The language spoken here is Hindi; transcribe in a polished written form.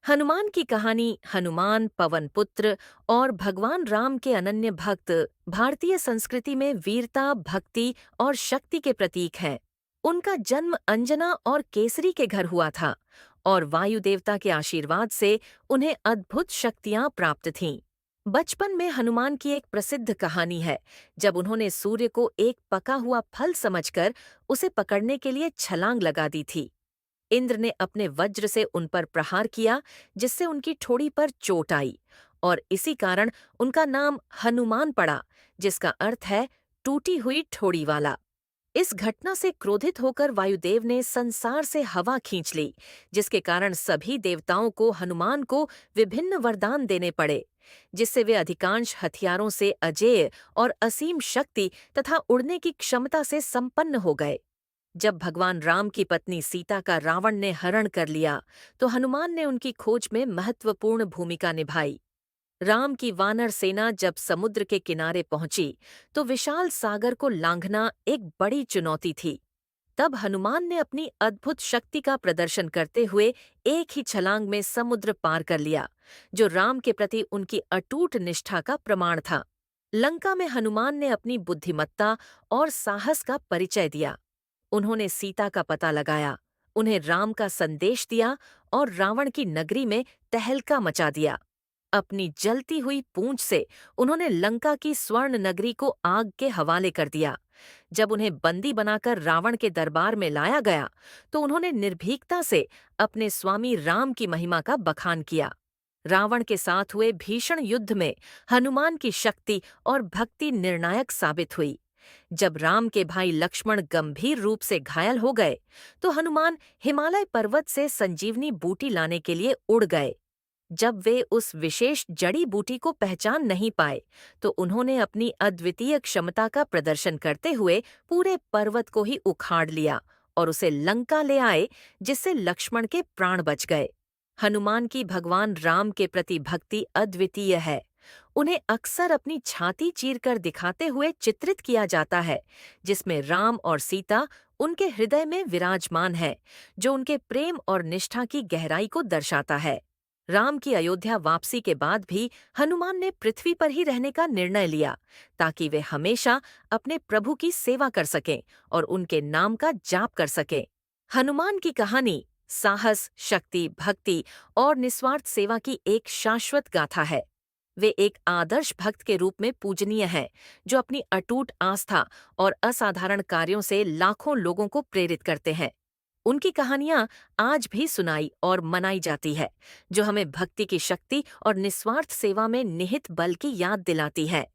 हनुमान की कहानी हनुमान, पवन पुत्र और भगवान राम के अनन्य भक्त भारतीय संस्कृति में वीरता, भक्ति और शक्ति के प्रतीक हैं। उनका जन्म अंजना और केसरी के घर हुआ था और वायु देवता के आशीर्वाद से उन्हें अद्भुत शक्तियां प्राप्त थीं। बचपन में हनुमान की एक प्रसिद्ध कहानी है जब उन्होंने सूर्य को एक पका हुआ फल समझकर उसे पकड़ने के लिए छलांग लगा दी थी। इंद्र ने अपने वज्र से उन पर प्रहार किया जिससे उनकी ठोड़ी पर चोट आई और इसी कारण उनका नाम हनुमान पड़ा, जिसका अर्थ है टूटी हुई ठोड़ी वाला। इस घटना से क्रोधित होकर वायुदेव ने संसार से हवा खींच ली, जिसके कारण सभी देवताओं को हनुमान को विभिन्न वरदान देने पड़े, जिससे वे अधिकांश हथियारों से अजेय और असीम शक्ति तथा उड़ने की क्षमता से संपन्न हो गए। जब भगवान राम की पत्नी सीता का रावण ने हरण कर लिया, तो हनुमान ने उनकी खोज में महत्वपूर्ण भूमिका निभाई। राम की वानर सेना जब समुद्र के किनारे पहुंची, तो विशाल सागर को लांघना एक बड़ी चुनौती थी। तब हनुमान ने अपनी अद्भुत शक्ति का प्रदर्शन करते हुए एक ही छलांग में समुद्र पार कर लिया, जो राम के प्रति उनकी अटूट निष्ठा का प्रमाण था। लंका में हनुमान ने अपनी बुद्धिमत्ता और साहस का परिचय दिया। उन्होंने सीता का पता लगाया, उन्हें राम का संदेश दिया और रावण की नगरी में तहलका मचा दिया। अपनी जलती हुई पूंछ से उन्होंने लंका की स्वर्ण नगरी को आग के हवाले कर दिया। जब उन्हें बंदी बनाकर रावण के दरबार में लाया गया, तो उन्होंने निर्भीकता से अपने स्वामी राम की महिमा का बखान किया। रावण के साथ हुए भीषण युद्ध में हनुमान की शक्ति और भक्ति निर्णायक साबित हुई। जब राम के भाई लक्ष्मण गंभीर रूप से घायल हो गए, तो हनुमान हिमालय पर्वत से संजीवनी बूटी लाने के लिए उड़ गए। जब वे उस विशेष जड़ी बूटी को पहचान नहीं पाए, तो उन्होंने अपनी अद्वितीय क्षमता का प्रदर्शन करते हुए पूरे पर्वत को ही उखाड़ लिया और उसे लंका ले आए, जिससे लक्ष्मण के प्राण बच गए। हनुमान की भगवान राम के प्रति भक्ति अद्वितीय है। उन्हें अक्सर अपनी छाती चीरकर दिखाते हुए चित्रित किया जाता है, जिसमें राम और सीता उनके हृदय में विराजमान है, जो उनके प्रेम और निष्ठा की गहराई को दर्शाता है। राम की अयोध्या वापसी के बाद भी हनुमान ने पृथ्वी पर ही रहने का निर्णय लिया, ताकि वे हमेशा अपने प्रभु की सेवा कर सकें और उनके नाम का जाप कर सकें। हनुमान की कहानी साहस, शक्ति, भक्ति और निस्वार्थ सेवा की एक शाश्वत गाथा है। वे एक आदर्श भक्त के रूप में पूजनीय हैं, जो अपनी अटूट आस्था और असाधारण कार्यों से लाखों लोगों को प्रेरित करते हैं। उनकी कहानियां आज भी सुनाई और मनाई जाती है, जो हमें भक्ति की शक्ति और निस्वार्थ सेवा में निहित बल की याद दिलाती है।